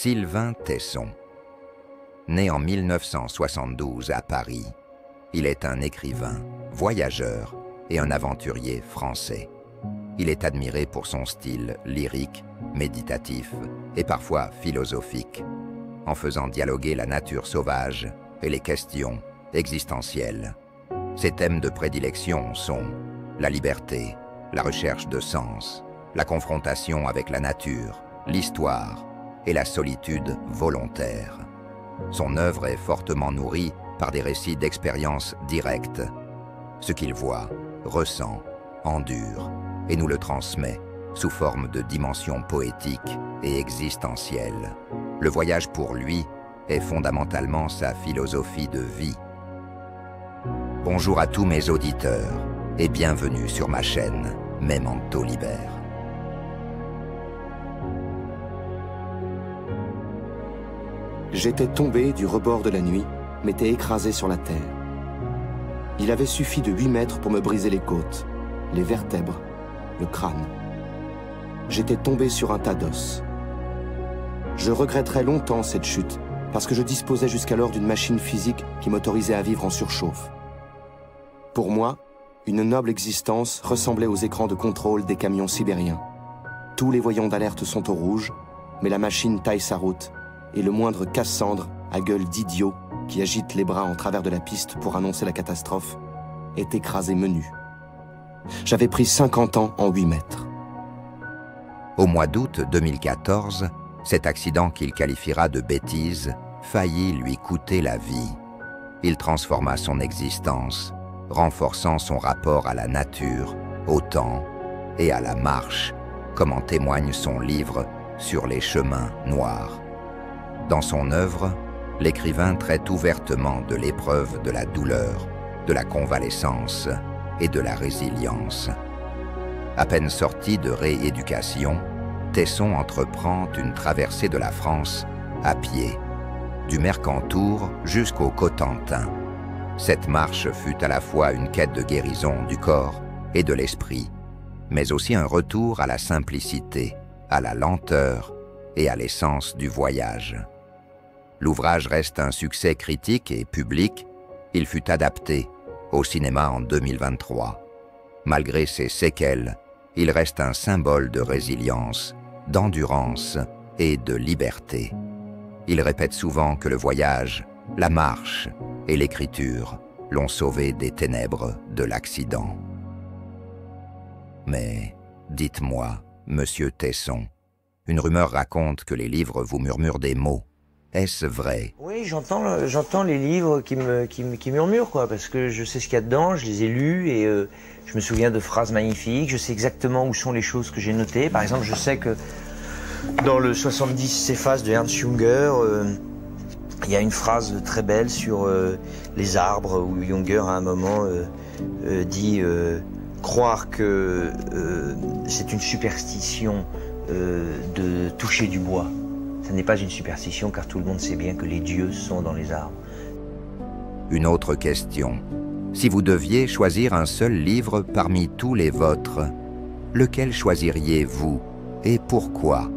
Sylvain Tesson. Né en 1972 à Paris, il est un écrivain, voyageur et un aventurier français. Il est admiré pour son style lyrique, méditatif et parfois philosophique, en faisant dialoguer la nature sauvage et les questions existentielles. Ses thèmes de prédilection sont la liberté, la recherche de sens, la confrontation avec la nature, l'histoire et la solitude volontaire. Son œuvre est fortement nourrie par des récits d'expériences directes. Ce qu'il voit, ressent, endure et nous le transmet sous forme de dimensions poétiques et existentielles. Le voyage pour lui est fondamentalement sa philosophie de vie. Bonjour à tous mes auditeurs et bienvenue sur ma chaîne Memento Liber. J'étais tombé du rebord de la nuit, m'étais écrasé sur la terre. Il avait suffi de 8 mètres pour me briser les côtes, les vertèbres, le crâne. J'étais tombé sur un tas d'os. Je regretterai longtemps cette chute, parce que je disposais jusqu'alors d'une machine physique qui m'autorisait à vivre en surchauffe. Pour moi, une noble existence ressemblait aux écrans de contrôle des camions sibériens. Tous les voyants d'alerte sont au rouge, mais la machine taille sa route, et le moindre casse-cendre, à gueule d'idiot, qui agite les bras en travers de la piste pour annoncer la catastrophe, est écrasé menu. J'avais pris 50 ans en 8 mètres. Au mois d'août 2014, cet accident qu'il qualifiera de bêtise faillit lui coûter la vie. Il transforma son existence, renforçant son rapport à la nature, au temps et à la marche, comme en témoigne son livre Sur les chemins noirs. Dans son œuvre, l'écrivain traite ouvertement de l'épreuve de la douleur, de la convalescence et de la résilience. À peine sorti de rééducation, Tesson entreprend une traversée de la France à pied, du Mercantour jusqu'au Cotentin. Cette marche fut à la fois une quête de guérison du corps et de l'esprit, mais aussi un retour à la simplicité, à la lenteur et à l'essence du voyage. L'ouvrage reste un succès critique et public. Il fut adapté au cinéma en 2023. Malgré ses séquelles, il reste un symbole de résilience, d'endurance et de liberté. Il répète souvent que le voyage, la marche et l'écriture l'ont sauvé des ténèbres de l'accident. Mais, dites-moi, monsieur Tesson, une rumeur raconte que les livres vous murmurent des mots. Est-ce vrai? Oui, j'entends les livres qui murmurent, quoi, parce que je sais ce qu'il y a dedans, je les ai lus et je me souviens de phrases magnifiques, je sais exactement où sont les choses que j'ai notées. Par exemple, je sais que dans le 70 Céphases de Ernst Junger, il y a une phrase très belle sur les arbres, où Junger à un moment dit croire que c'est une superstition de toucher du bois. Ce n'est pas une superstition car tout le monde sait bien que les dieux sont dans les arbres. Une autre question. Si vous deviez choisir un seul livre parmi tous les vôtres, lequel choisiriez-vous et pourquoi?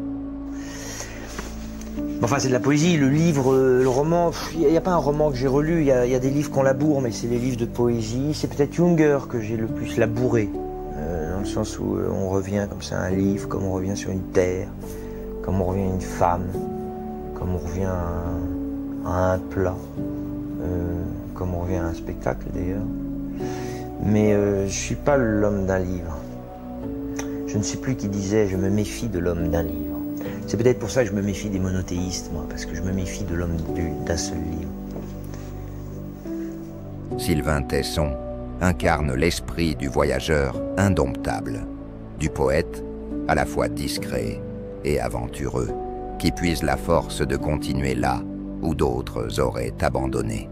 Enfin, c'est de la poésie, le livre, le roman, il n'y a pas un roman que j'ai relu, il y a des livres qu'on laboure, mais c'est des livres de poésie. C'est peut-être Junger que j'ai le plus labouré, dans le sens où on revient comme ça à un livre, comme on revient sur une terre, comme on revient à une femme, comme on revient à un plat, comme on revient à un spectacle d'ailleurs. Mais je ne suis pas l'homme d'un livre. Je ne sais plus qui disait « je me méfie de l'homme d'un livre ». C'est peut-être pour ça que je me méfie des monothéistes, moi, parce que je me méfie de l'homme d'un seul livre. Sylvain Tesson incarne l'esprit du voyageur indomptable, du poète à la fois discret et aventureux, qui puise la force de continuer là où d'autres auraient abandonné.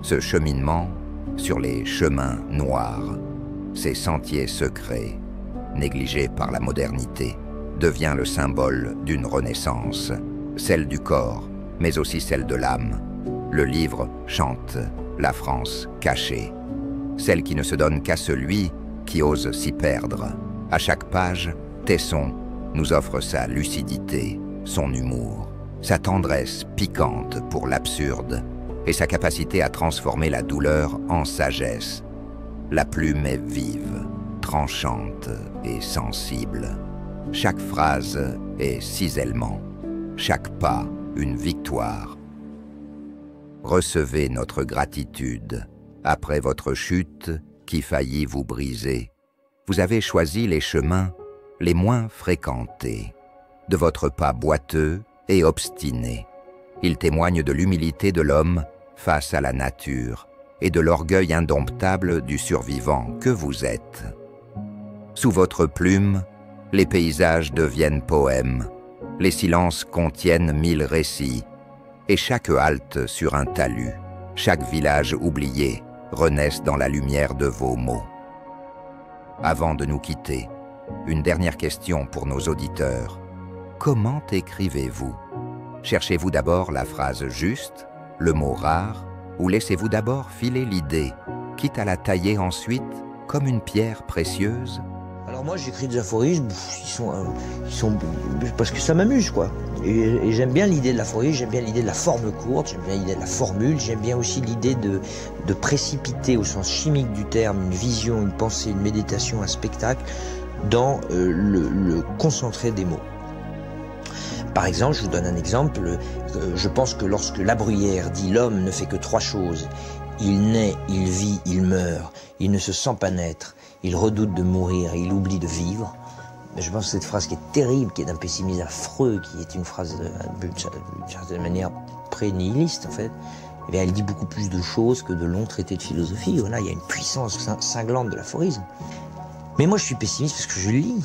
Ce cheminement sur les chemins noirs, ces sentiers secrets, négligés par la modernité, devient le symbole d'une renaissance, celle du corps, mais aussi celle de l'âme. Le livre chante la France cachée, celle qui ne se donne qu'à celui qui ose s'y perdre. À chaque page, Tesson nous offre sa lucidité, son humour, sa tendresse piquante pour l'absurde et sa capacité à transformer la douleur en sagesse. La plume est vive, tranchante et sensible. Chaque phrase est cisaillement, chaque pas une victoire. Recevez notre gratitude. Après votre chute qui faillit vous briser, vous avez choisi les chemins les moins fréquentés, de votre pas boiteux et obstiné. Il témoigne de l'humilité de l'homme face à la nature et de l'orgueil indomptable du survivant que vous êtes. Sous votre plume, les paysages deviennent poèmes, les silences contiennent 1000 récits, et chaque halte sur un talus, chaque village oublié, renaissent dans la lumière de vos mots. Avant de nous quitter, une dernière question pour nos auditeurs. Comment écrivez-vous? Cherchez-vous d'abord la phrase juste, le mot rare, ou laissez-vous d'abord filer l'idée, quitte à la tailler ensuite comme une pierre précieuse? Alors moi j'écris des aphorismes, ils sont parce que ça m'amuse quoi. Et j'aime bien l'idée de l'aphorisme, j'aime bien l'idée de la forme courte, j'aime bien l'idée de la formule, j'aime bien aussi l'idée de précipiter au sens chimique du terme une vision, une pensée, une méditation, un spectacle dans le concentré des mots. Par exemple, je vous donne un exemple, je pense que lorsque La Bruyère dit « l'homme ne fait que 3 choses, il naît, il vit, il meurt, il ne se sent pas naître, il redoute de mourir et il oublie de vivre », je pense que cette phrase qui est terrible, qui est d'un pessimisme affreux, qui est une phrase d'une certaine manière pré-nihiliste en fait, eh bien, elle dit beaucoup plus de choses que de longs traités de philosophie. Voilà, il y a une puissance cinglante de l'aphorisme. Mais moi je suis pessimiste parce que je lis.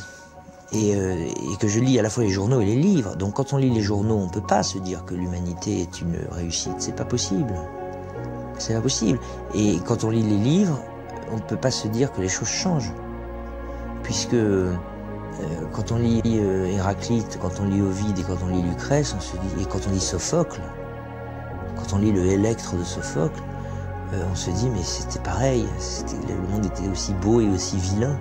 Et que je lis à la fois les journaux et les livres. Donc quand on lit les journaux, on ne peut pas se dire que l'humanité est une réussite. C'est pas possible. C'est pas possible. Et quand on lit les livres, on ne peut pas se dire que les choses changent. Puisque quand on lit Héraclite, quand on lit Ovide et quand on lit Lucrèce, on se dit, et quand on lit Sophocle, quand on lit le Électre de Sophocle, on se dit mais c'était pareil. Le monde était aussi beau et aussi vilain.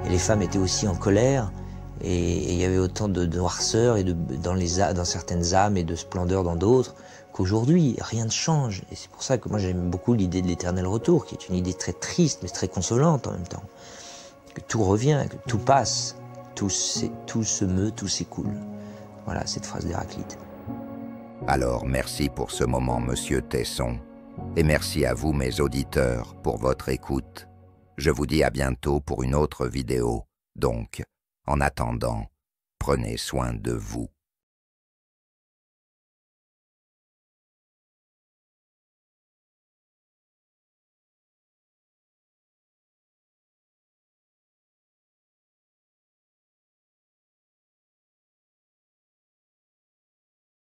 Et les femmes étaient aussi en colère, et il y avait autant de noirceur et dans certaines âmes et de splendeur dans d'autres qu'aujourd'hui. Rien ne change. Et c'est pour ça que moi j'aime beaucoup l'idée de l'éternel retour, qui est une idée très triste mais très consolante en même temps. Que tout revient, que tout passe, tout se meut, tout s'écoule. Voilà cette phrase d'Héraclite. Alors merci pour ce moment, Monsieur Tesson, et merci à vous, mes auditeurs, pour votre écoute. Je vous dis à bientôt pour une autre vidéo. Donc, en attendant, prenez soin de vous.